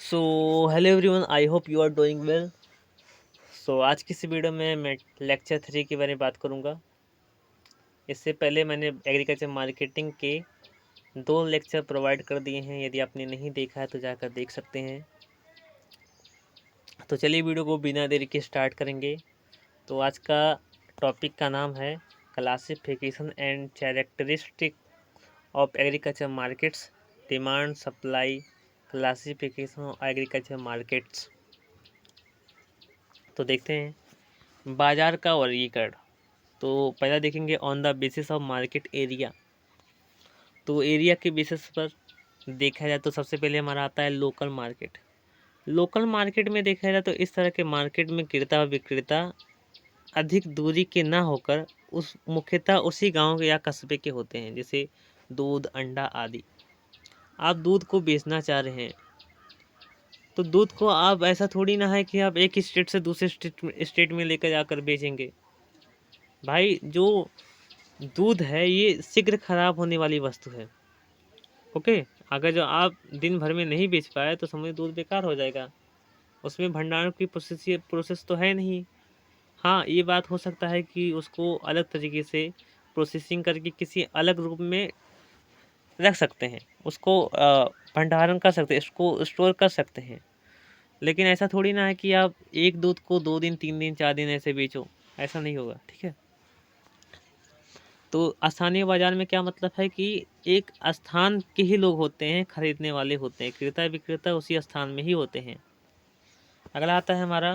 So hello everyone, I hope you are doing well. आज की इस वीडियो में मैं लेक्चर 3 के बारे में बात करूंगा। इससे पहले मैंने एग्रीकल्चर मार्केटिंग के 2 लेक्चर प्रोवाइड कर दिए हैं। यदि आपने नहीं देखा है तो जाकर देख सकते हैं। तो चलिए वीडियो को बिना देरी के स्टार्ट करेंगे। तो आज का टॉपिक का नाम है classification and characteristic of agriculture markets, demand supply classification of agriculture markets. तो देखते हैं बाजार का वर्गीकरण। तो पहला देखेंगे on the basis of market area. तो एरिया के बेसिस पर देखा जाए तो सबसे पहले हमारा आता है लोकल मार्केट। लोकल मार्केट में देखा जाए तो इस तरह के मार्केट में क्रेता और विक्रेता अधिक दूरी के ना होकर उस मुख्यतः उसी गांव या कस्बे के होते हैं, जैसे दूध, अंडा आदि। आप दूध को बेचना चाह रहे हैं तो दूध को आप ऐसा थोड़ी ना है कि आप एक स्टेट से दूसरे स्टेट में लेकर जाकर बेचेंगे। भाई, जो दूध है ये शीघ्र खराब होने वाली वस्तु है। ओके, अगर जो आप दिन भर में नहीं बेच पाए तो समझ दूध बेकार हो जाएगा। उसमें भंडारण की प्रोसेस तो है नहीं। हाँ, ये बात हो सकता है कि उसको अलग तरीके से प्रोसेसिंग करके किसी अलग रूप में रख सकते हैं, उसको भंडारण कर सकते हैं, इसको स्टोर कर सकते हैं। लेकिन ऐसा थोड़ी ना है कि आप एक दूध को 2 दिन 3 दिन 4 दिन ऐसे बेचो। ऐसा नहीं होगा, ठीक है। तो स्थानीय बाजार में क्या मतलब है कि एक स्थान के ही लोग होते हैं, खरीदने वाले होते हैं, क्रेता विक्रेता उसी स्थान में ही होते हैं। अगला आता है हमारा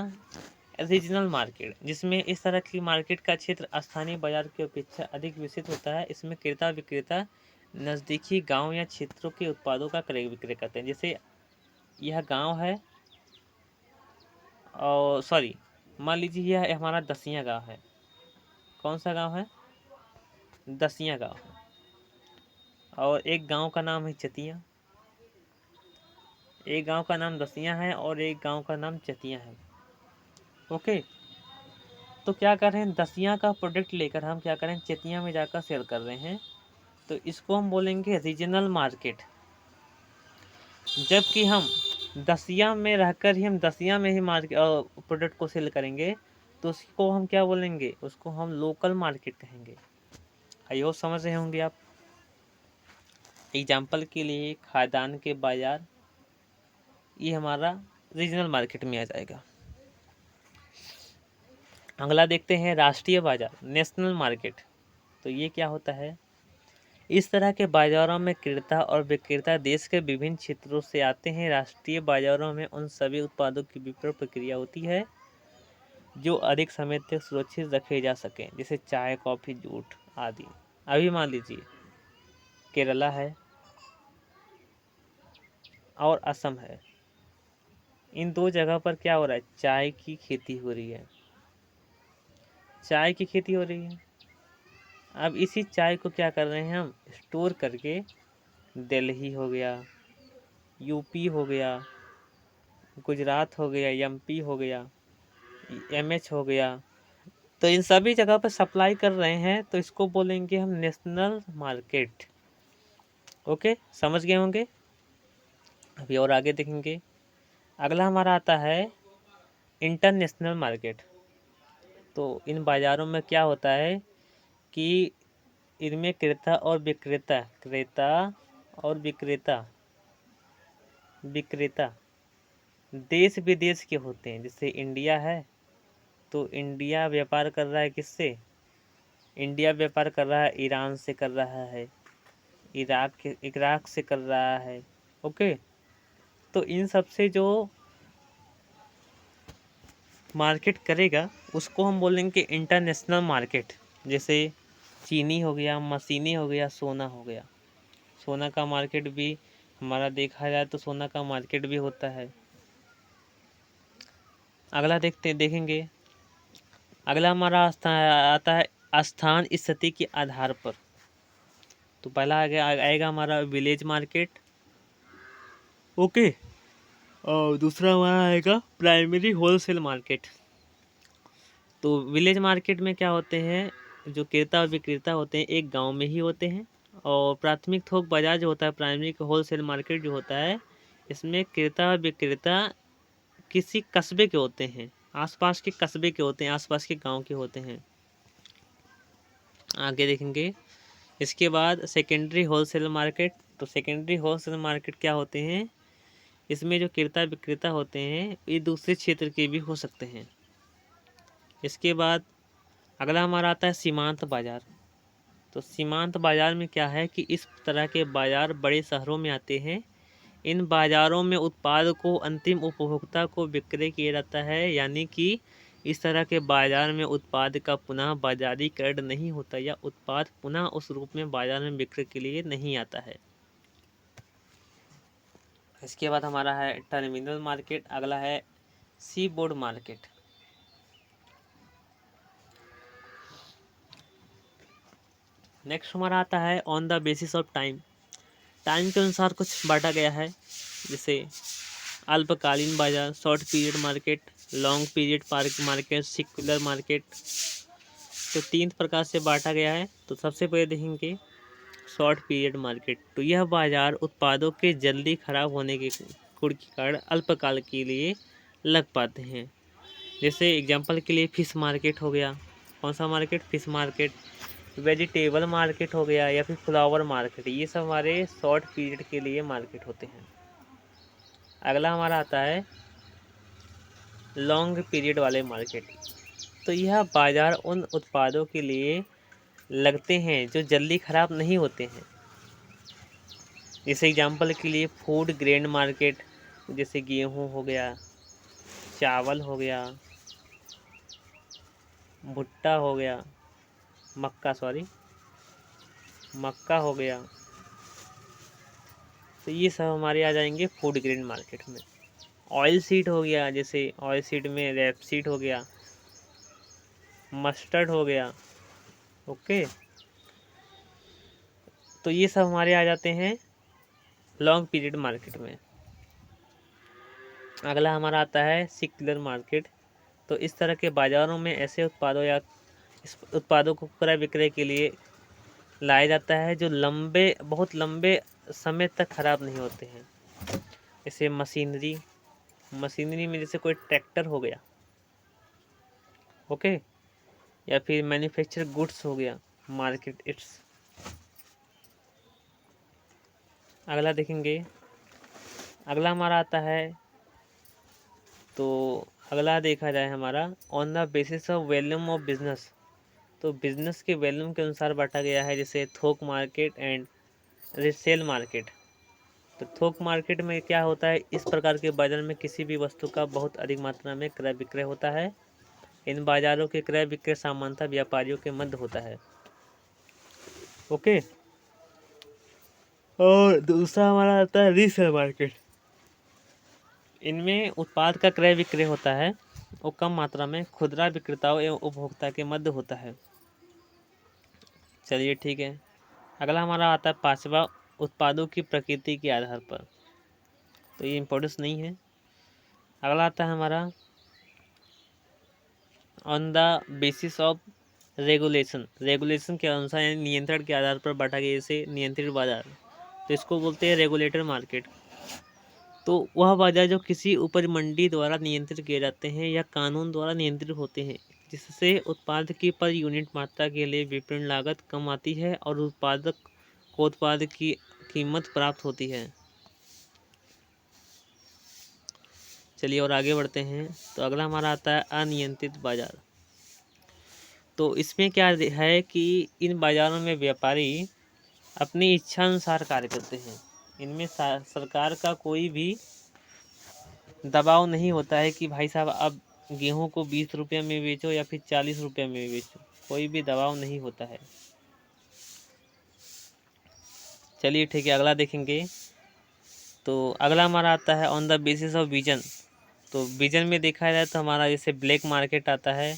रीजनल मार्केट, जिसमें इस तरह की मार्केट का क्षेत्र स्थानीय बाजार की अपेक्षा अधिक विकसित होता है। इसमें क्रेता विक्रेता नज़दीकी गांव या क्षेत्रों के उत्पादों का क्रय विक्रय करते हैं। जैसे यह गांव है, और सॉरी, मान लीजिए यह हमारा दसिया गांव है। कौन सा गांव है? दसिया गांव है। और एक गांव का नाम है चतिया। एक गांव का नाम दसिया है और एक गांव का नाम चतिया है। ओके, तो क्या कर रहे हैं, दसिया का प्रोडक्ट लेकर हम क्या करें, चतिया में जाकर सेल कर रहे हैं। तो इसको हम बोलेंगे रीजनल मार्केट। जबकि हम दसिया में रहकर ही हम दसिया में ही मार्केट प्रोडक्ट को सेल करेंगे तो उसको हम क्या बोलेंगे, उसको हम लोकल मार्केट कहेंगे। आई होप समझ रहे होंगे आप। एग्जाम्पल के लिए खाद्यान्न के बाजार, ये हमारा रीजनल मार्केट में आ जाएगा। अगला देखते हैं राष्ट्रीय बाजार, नेशनल मार्केट। तो ये क्या होता है, इस तरह के बाजारों में क्रेता और विक्रेता देश के विभिन्न क्षेत्रों से आते हैं। राष्ट्रीय बाजारों में उन सभी उत्पादों की विपणन प्रक्रिया होती है जो अधिक समय तक सुरक्षित रखे जा सकें, जैसे चाय, कॉफ़ी, जूट आदि। अभी मान लीजिए केरला है और असम है, इन 2 जगह पर क्या हो रहा है, चाय की खेती हो रही है। चाय की खेती हो रही है। अब इसी चाय को क्या कर रहे हैं हम, स्टोर करके दिल्ली हो गया, यूपी हो गया, गुजरात हो गया, एमपी हो गया, एमएच हो गया, तो इन सभी जगह पर सप्लाई कर रहे हैं। तो इसको बोलेंगे हम नेशनल मार्केट। ओके, समझ गए होंगे। अभी और आगे देखेंगे। अगला हमारा आता है इंटरनेशनल मार्केट। तो इन बाज़ारों में क्या होता है कि इनमें क्रेता और विक्रेता देश विदेश के होते हैं। जैसे इंडिया है तो इंडिया व्यापार कर रहा है किससे, इंडिया व्यापार कर रहा है ईरान से, कर रहा है इराक से कर रहा है। ओके, तो इन सब से जो मार्केट करेगा उसको हम बोलेंगे इंटरनेशनल मार्केट। जैसे चीनी हो गया, मशीनी हो गया, सोना हो गया। सोना का मार्केट भी हमारा देखा जाए तो सोना का मार्केट भी होता है। अगला देखेंगे। अगला हमारा आता है स्थान स्थिति के आधार पर। तो पहला आएगा हमारा विलेज मार्केट। ओके, और दूसरा हमारा आएगा प्राइमरी होलसेल मार्केट। तो विलेज मार्केट में क्या होते हैं, जो क्रेता और विक्रेता होते हैं एक गांव में ही होते हैं। और प्राथमिक थोक बाजार जो होता है, प्राइमरी होलसेल मार्केट जो होता है, इसमें क्रेता और विक्रेता किसी कस्बे के होते हैं, आसपास के कस्बे के होते हैं, आसपास के गांव के होते हैं। आगे देखेंगे इसके बाद सेकेंडरी होलसेल मार्केट। तो सेकेंडरी होलसेल मार्केट क्या होते हैं, इसमें जो क्रेता विक्रेता होते हैं ये दूसरे क्षेत्र के भी हो सकते हैं। इसके बाद अगला हमारा आता है सीमांत बाजार। तो सीमांत बाजार में क्या है कि इस तरह के बाजार बड़े शहरों में आते हैं। इन बाज़ारों में उत्पाद को अंतिम उपभोक्ता को विक्रय किया जाता है, यानी कि इस तरह के बाज़ार में उत्पाद का पुनः बाजारीकरण नहीं होता या उत्पाद पुनः उस रूप में बाज़ार में बिक्री के लिए नहीं आता है। इसके बाद हमारा है टर्मिनल मार्केट, अगला है सी बोर्ड मार्केट। नेक्स्ट हमारा आता है on the basis of time. Time के अनुसार कुछ बांटा गया है, जैसे अल्पकालीन बाजार, short period market, long period market, secular market. तो 3 प्रकार से बांटा गया है। तो सबसे पहले देखेंगे शॉर्ट पीरियड मार्केट। तो यह बाजार उत्पादों के जल्दी खराब होने के गुण के कारण अल्पकाल के लिए लग पाते हैं। जैसे एग्जांपल के लिए फिश मार्केट हो गया। कौन सा market? Fish market. Vegetable market हो गया या फिर फ्लावर मार्केट, ये सब हमारे शॉर्ट पीरियड के लिए मार्केट होते हैं। अगला हमारा आता है लॉन्ग पीरियड वाले मार्केट। तो यह बाजार उन उत्पादों के लिए लगते हैं जो जल्दी खराब नहीं होते हैं। जैसे एग्जांपल के लिए फूड ग्रेन मार्केट, जैसे गेहूं हो गया, चावल हो गया, भुट्टा हो गया, मक्का हो गया। तो ये सब हमारे आ जाएंगे फूड ग्रेन मार्केट में। ऑयल सीड हो गया, जैसे ऑयल सीड में रेपसीड हो गया, मस्टर्ड हो गया। ओके, तो ये सब हमारे आ जाते हैं लॉन्ग पीरियड मार्केट में। अगला हमारा आता है सिक्युलर मार्केट। तो इस तरह के बाज़ारों में ऐसे उत्पादों या इस उत्पादों को क्रय विक्रय के लिए लाया जाता है जो बहुत लंबे समय तक खराब नहीं होते हैं। जैसे मशीनरी में जैसे कोई ट्रैक्टर हो गया, ओके, या फिर मैन्युफैक्चर गुड्स हो गया मार्केट इट्स। अगला देखेंगे, अगला हमारा आता है, तो अगला देखा जाए हमारा on the basis of volume of business. तो बिजनेस के वॉल्यूम के अनुसार बांटा गया है, जैसे थोक मार्केट एंड रिसेल मार्केट। तो थोक मार्केट में क्या होता है, इस प्रकार के बाजार में किसी भी वस्तु का बहुत अधिक मात्रा में क्रय विक्रय होता है। इन बाजारों के क्रय विक्रय सामान्यतः व्यापारियों के मध्य होता है। ओके, और दूसरा हमारा आता है रीसेल मार्केट। इनमें उत्पाद का क्रय विक्रय होता है, वो कम मात्रा में खुदरा विक्रेताओं एवं उपभोक्ता के मध्य होता है। चलिए ठीक है। अगला हमारा आता है 5वां, उत्पादों की प्रकृति के आधार पर। तो ये इम्पोर्टेंस नहीं है। अगला आता है हमारा on the basis of regulation के अनुसार, यानी नियंत्रण के आधार पर बांटा गया। जैसे नियंत्रित बाजार, तो इसको बोलते हैं रेगुलेटर मार्केट। तो वह बाजार जो किसी उपज मंडी द्वारा नियंत्रित किए जाते हैं या कानून द्वारा नियंत्रित होते हैं, जिससे उत्पाद की पर यूनिट मात्रा के लिए विपणन लागत कम आती है और उत्पादक को उत्पाद की कीमत प्राप्त होती है। चलिए और आगे बढ़ते हैं। तो अगला हमारा आता है अनियंत्रित बाजार। तो इसमें क्या है कि इन बाज़ारों में व्यापारी अपनी इच्छा अनुसार कार्य करते हैं। इनमें सरकार का कोई भी दबाव नहीं होता है कि भाई साहब अब गेहूं को 20 रुपये में बेचो या फिर 40 रुपये में बेचो, कोई भी दबाव नहीं होता है। चलिए ठीक है, अगला देखेंगे। तो अगला हमारा आता है on the basis of vision. तो विजन में देखा जाए तो हमारा जैसे ब्लैक मार्केट आता है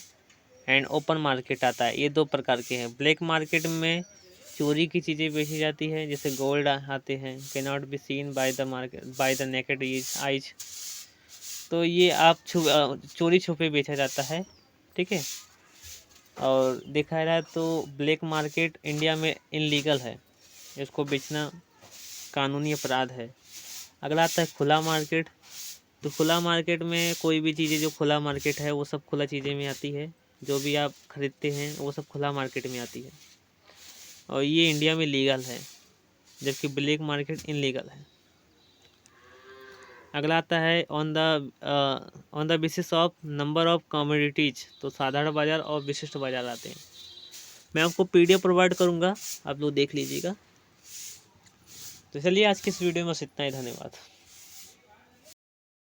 एंड ओपन मार्केट आता है। ये 2 प्रकार के हैं। ब्लैक मार्केट में चोरी की चीज़ें बेची जाती है, जैसे गोल्ड आते हैं, cannot be seen by the naked eyes. तो ये आप चोरी छुपे बेचा जाता है, ठीक है। और देखा जाए तो ब्लैक मार्केट इंडिया में इनलीगल है, इसको बेचना कानूनी अपराध है। अगला आता है खुला मार्केट। तो खुला मार्केट में कोई भी चीज़ें, जो खुला मार्केट है वो सब खुला चीज़ें में आती है, जो भी आप खरीदते हैं वो सब खुला मार्केट में आती है, और ये इंडिया में लीगल है, जबकि ब्लैक मार्केट इनलीगल है। अगला आता है on the basis of number of commodities. तो साधारण बाजार और विशिष्ट बाजार आते हैं। मैं आपको PDF प्रोवाइड करूँगा, आप लोग देख लीजिएगा। तो चलिए आज की इस वीडियो में बस इतना ही। धन्यवाद।